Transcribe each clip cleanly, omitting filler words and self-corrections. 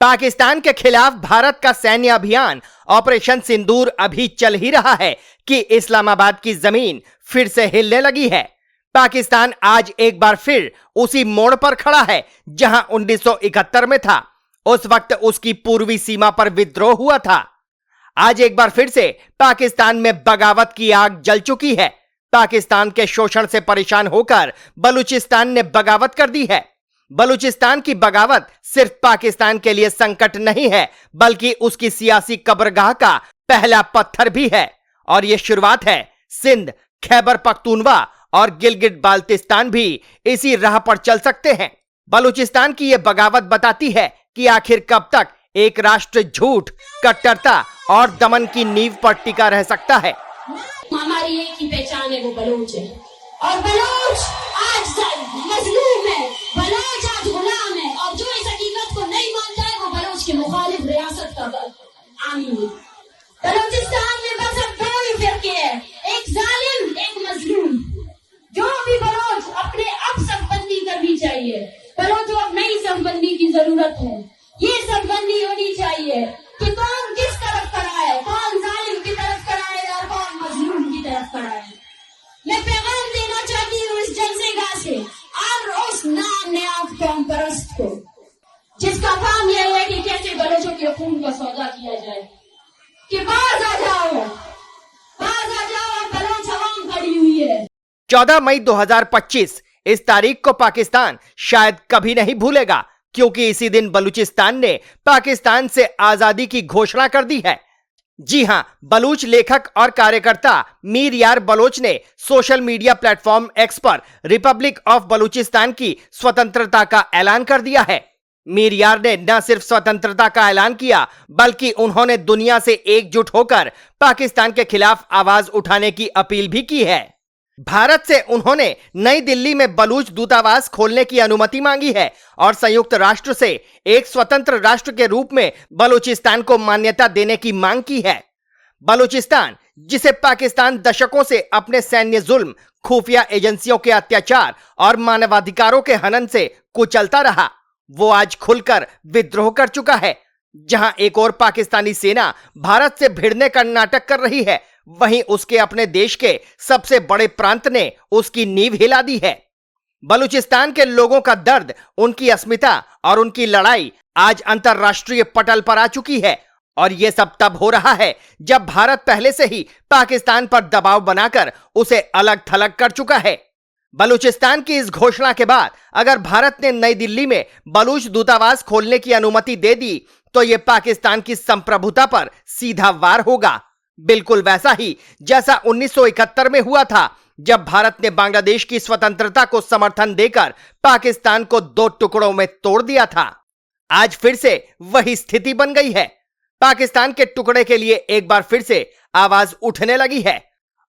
पाकिस्तान के खिलाफ भारत का सैन्य अभियान ऑपरेशन सिंदूर अभी चल ही रहा है कि इस्लामाबाद की जमीन फिर से हिलने लगी है। पाकिस्तान आज एक बार फिर उसी मोड़ पर खड़ा है जहां 1971 में था। उस वक्त उसकी पूर्वी सीमा पर विद्रोह हुआ था। आज एक बार फिर से पाकिस्तान में बगावत की आग जल चुकी है। पाकिस्तान के शोषण से परेशान होकर बलूचिस्तान ने बगावत कर दी है। बलूचिस्तान की बगावत सिर्फ पाकिस्तान के लिए संकट नहीं है, बल्कि उसकी सियासी कब्रगाह का पहला पत्थर भी है। और यह शुरुआत है। सिंध, खैबर पख्तूनवा और गिलगिट बाल्टिस्तान भी इसी राह पर चल सकते हैं। बलूचिस्तान की यह बगावत बताती है कि आखिर कब तक एक राष्ट्र झूठ, कट्टरता और दमन की नींव पर टिका रह सकता है। हमारी एक ही पहचान है, वो बलोच है। और बलोच आज मजलूम है, बलोच आज गुलाम है। और जो इस हकीकत को नहीं मानता है वो बलोच के मुखालिफ रियासत का आमीन है। बलोचिस्तान में बस अब दो ही फिरके हैं, एक जालिम, एक मजलूम। जो भी बलोच अपने अब सफबंदी करनी चाहिए। बलोचों अब नई सफबंदी की जरूरत है। ये सफबंदी होनी चाहिए कि कौन किस तरफ खड़ा है, कौन जालिम की तरफ खड़ा है और कौन मजलूम की तरफ खड़ा है। मैं पैगाम देना चाहती हूँ इस जलसेगाह से और उस नाम नेआब कौम परस्त को, जिसका काम यह है कि कैसे बलोचों के खून का सौदा किया जाए, कि बाज आ जाओ, बलोच अवाम खड़ी हुई है। 14 मई 2025 इस तारीख को पाकिस्तान शायद कभी नहीं भूलेगा, क्योंकि इसी दिन बलूचिस्तान ने पाकिस्तान से आजादी की घोषणा कर दी है। जी हां, बलूच लेखक और कार्यकर्ता मीर यार बलोच ने सोशल मीडिया प्लेटफॉर्म एक्स पर रिपब्लिक ऑफ बलूचिस्तान की स्वतंत्रता का ऐलान कर दिया है। मीर यार ने न सिर्फ स्वतंत्रता का ऐलान किया, बल्कि उन्होंने दुनिया से एकजुट होकर पाकिस्तान के खिलाफ आवाज उठाने की अपील भी की है। भारत से उन्होंने नई दिल्ली में बलूच दूतावास खोलने की अनुमति मांगी है और संयुक्त राष्ट्र से एक स्वतंत्र राष्ट्र के रूप में बलूचिस्तान को मान्यता देने की मांग की है। बलूचिस्तान, जिसे पाकिस्तान दशकों से अपने सैन्य जुल्म, खुफिया एजेंसियों के अत्याचार और मानवाधिकारों के हनन से कुचलता रहा, वो आज खुलकर विद्रोह कर चुका है। जहां एक और पाकिस्तानी सेना भारत से भिड़ने का नाटक कर रही है, वहीं उसके अपने देश के सबसे बड़े प्रांत ने उसकी नींव हिला दी है। बलूचिस्तान के लोगों का दर्द, उनकी अस्मिता और उनकी लड़ाई आज अंतर्राष्ट्रीय पटल पर आ चुकी है। और यह सब तब हो रहा है जब भारत पहले से ही पाकिस्तान पर दबाव बनाकर उसे अलग थलग कर चुका है। बलूचिस्तान की इस घोषणा के बाद अगर भारत ने नई दिल्ली में बलूच दूतावास खोलने की अनुमति दे दी, तो यह पाकिस्तान की संप्रभुता पर सीधा वार होगा। बिल्कुल वैसा ही जैसा 1971 में हुआ था, जब भारत ने बांग्लादेश की स्वतंत्रता को समर्थन देकर पाकिस्तान को दो टुकड़ों में तोड़ दिया था। आज फिर से वही स्थिति बन गई है। पाकिस्तान के टुकड़े के लिए एक बार फिर से आवाज उठने लगी है।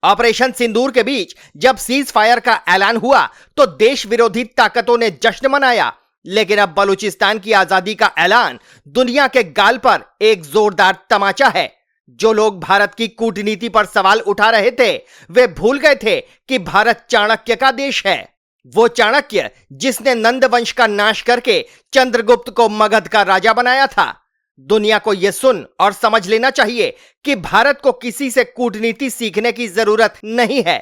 ऑपरेशन सिंदूर के बीच जब सीज फायर का ऐलान हुआ तो देश विरोधी ताकतों ने जश्न मनाया, लेकिन अब बलूचिस्तान की आजादी का ऐलान दुनिया के गाल पर एक जोरदार तमाचा है। जो लोग भारत की कूटनीति पर सवाल उठा रहे थे, वे भूल गए थे कि भारत चाणक्य का देश है। वो चाणक्य जिसने नंद वंश का नाश करके चंद्रगुप्त को मगध का राजा बनाया था। दुनिया को यह सुन और समझ लेना चाहिए कि भारत को किसी से कूटनीति सीखने की जरूरत नहीं है।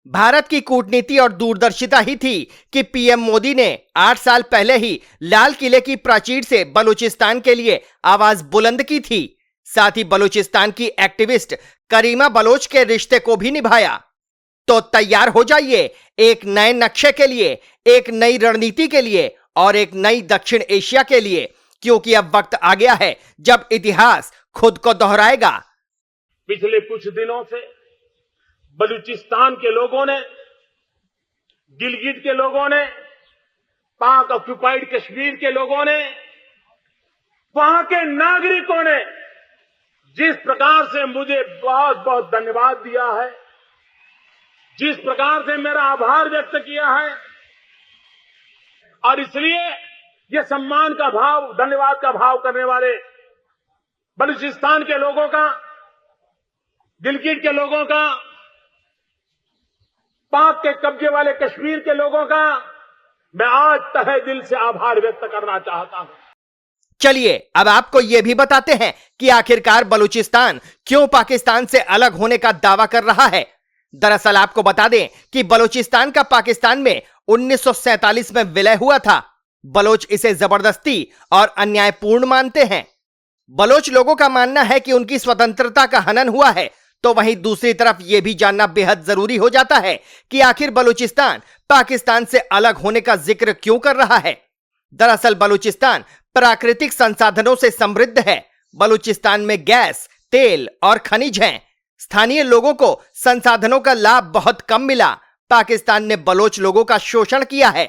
भारत की कूटनीति और दूरदर्शिता ही थी कि पीएम मोदी ने 8 साल पहले ही लाल किले की प्राचीर से बलूचिस्तान के लिए आवाज बुलंद की थी। साथ ही बलूचिस्तान की एक्टिविस्ट करीमा बलोच के रिश्ते को भी निभाया। तो तैयार हो जाइए एक नए नक्शे के लिए, एक नई रणनीति के लिए और एक नई दक्षिण एशिया के लिए, क्योंकि अब वक्त आ गया है जब इतिहास खुद को दोहराएगा। पिछले कुछ दिनों से बलूचिस्तान के लोगों ने, गिलगिट के लोगों ने, पाक ऑक्युपाइड कश्मीर के लोगों ने, वहां के नागरिकों ने जिस प्रकार से मुझे बहुत बहुत धन्यवाद दिया है, जिस प्रकार से मेरा आभार व्यक्त किया है, और इसलिए ये सम्मान का भाव, धन्यवाद का भाव करने वाले बलूचिस्तान के लोगों का, गिलगिट के लोगों का, पाक के कब्जे वाले कश्मीर के लोगों का मैं आज तहे दिल से आभार व्यक्त करना चाहता हूं। चलिए अब आपको यह भी बताते हैं कि आखिरकार बलूचिस्तान क्यों पाकिस्तान से अलग होने का दावा कर रहा है। दरअसल आपको बता दें कि बलूचिस्तान का पाकिस्तान में 1947 में विलय हुआ था। बलोच इसे जबरदस्ती और अन्यायपूर्ण मानते हैं। बलोच लोगों का मानना है कि उनकी स्वतंत्रता का हनन हुआ है, तो वहीं दूसरी तरफ यह भी जानना बेहद जरूरी हो जाता है कि आखिर बलूचिस्तान पाकिस्तान से अलग होने का जिक्र क्यों कर रहा है। दरअसल बलूचिस्तान प्राकृतिक संसाधनों से समृद्ध है। बलूचिस्तान में गैस, तेल और खनिज हैं। स्थानीय लोगों को संसाधनों का लाभ बहुत कम मिला। पाकिस्तान ने बलोच लोगों का शोषण किया है।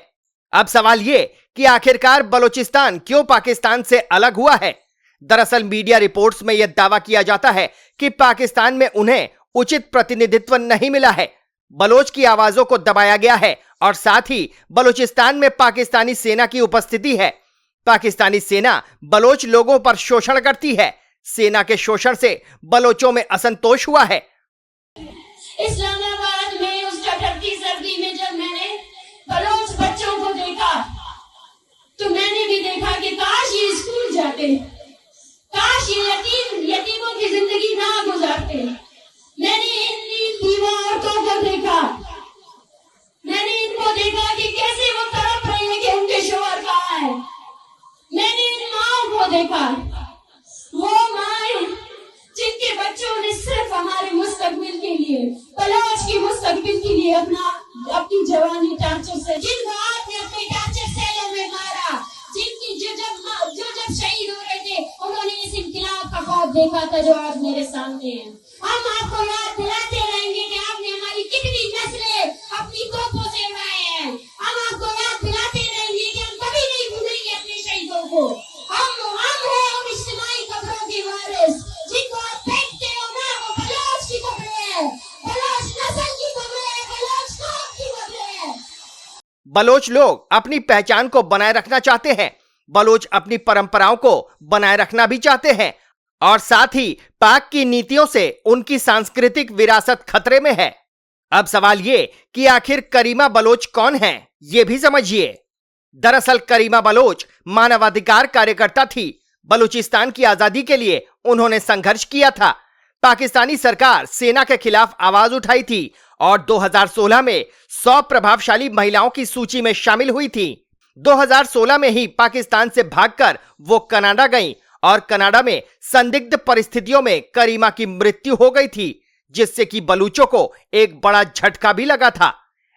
अब सवाल यह कि आखिरकार बलूचिस्तान क्यों पाकिस्तान से अलग हुआ है। दरअसल मीडिया रिपोर्ट्स में यह दावा किया जाता है कि पाकिस्तान में उन्हें उचित प्रतिनिधित्व नहीं मिला है। बलोच की आवाजों को दबाया गया है और साथ ही बलूचिस्तान में पाकिस्तानी सेना की उपस्थिति है। पाकिस्तानी सेना बलोच लोगों पर शोषण करती है। सेना के शोषण से बलोचों में असंतोष हुआ है। इस्लामाबाद में उस कड़कती सर्दी में जब मैंने बलोच बच्चों को देखा तो मैंने भी देखा कि काश ये स्कूल जाते, काश ये यतीमों की जिंदगी ना गुजारते। मैंने इन दीवा औरतों को देखा, मैंने इनको देखा कि कैसे वो तड़प रही है कि उनके शोहर कहाँ है। मैंने इन माओं को देखा, वो माएं जिनके बच्चों ने सिर्फ हमारे मुस्तकबिल के लिए, बलोच की मुस्तकबिल के लिए अपनी जवानी टार्चर से, जिनको आपने अपने टार्चर सेलों में मारा, जिनकी जो जब शहीद हो रहे थे उन्होंने इस इनकलाब का ख्वाब देखा था जो आज मेरे सामने है। हम आपको याद दिलाते रहेंगे कि आपने हमारी कितनी नस्लें अपनी तोपों से उड़ाए हैं। हम आपको याद दिलाते रहेंगे कि हम कभी नहीं भूलेंगे अपने शहीदों को। हम हो उन इज्तिमाई कब्रों के वारिस जिनको आप फेंकते हो ना, वो बलोच की कब्रें हैं, बलोच नस्ल की कब्रें हैं, बलोच कौम की कब्रें हैं। बलोच लोग अपनी पहचान को बनाए रखना चाहते हैं। बलोच अपनी परंपराओं को बनाए रखना भी चाहते हैं और साथ ही पाक की नीतियों से उनकी सांस्कृतिक विरासत खतरे में है। अब सवाल ये कि आखिर करीमा बलोच कौन है, ये भी समझिए। दरअसल करीमा बलोच मानवाधिकार कार्यकर्ता थी। बलूचिस्तान की आजादी के लिए उन्होंने संघर्ष किया था। पाकिस्तानी सरकार सेना के खिलाफ आवाज उठाई थी और 2016 में 100 प्रभावशाली महिलाओं की सूची में शामिल हुई थी। 2016 में ही पाकिस्तान से भागकर वो कनाडा गईं और कनाडा में संदिग्ध परिस्थितियों में करीमा की मृत्यु हो गई थी, जिससे कि बलूचों को एक बड़ा झटका भी लगा था।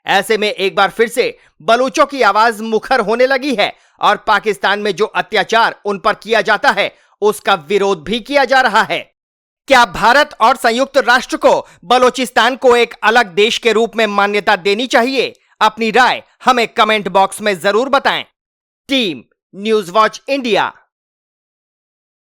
ऐसे में एक बार फिर से बलूचों की आवाज मुखर होने लगी है और पाकिस्तान में जो अत्याचार उन पर किया जाता है उसका विरोध भी किया जा रहा है। क्या भारत और संयुक्त राष्ट्र को बलूचिस्तान को एक अलग देश के रूप में मान्यता देनी चाहिए? अपनी राय हमें कमेंट बॉक्स में जरूर बताएं। Team news watch India.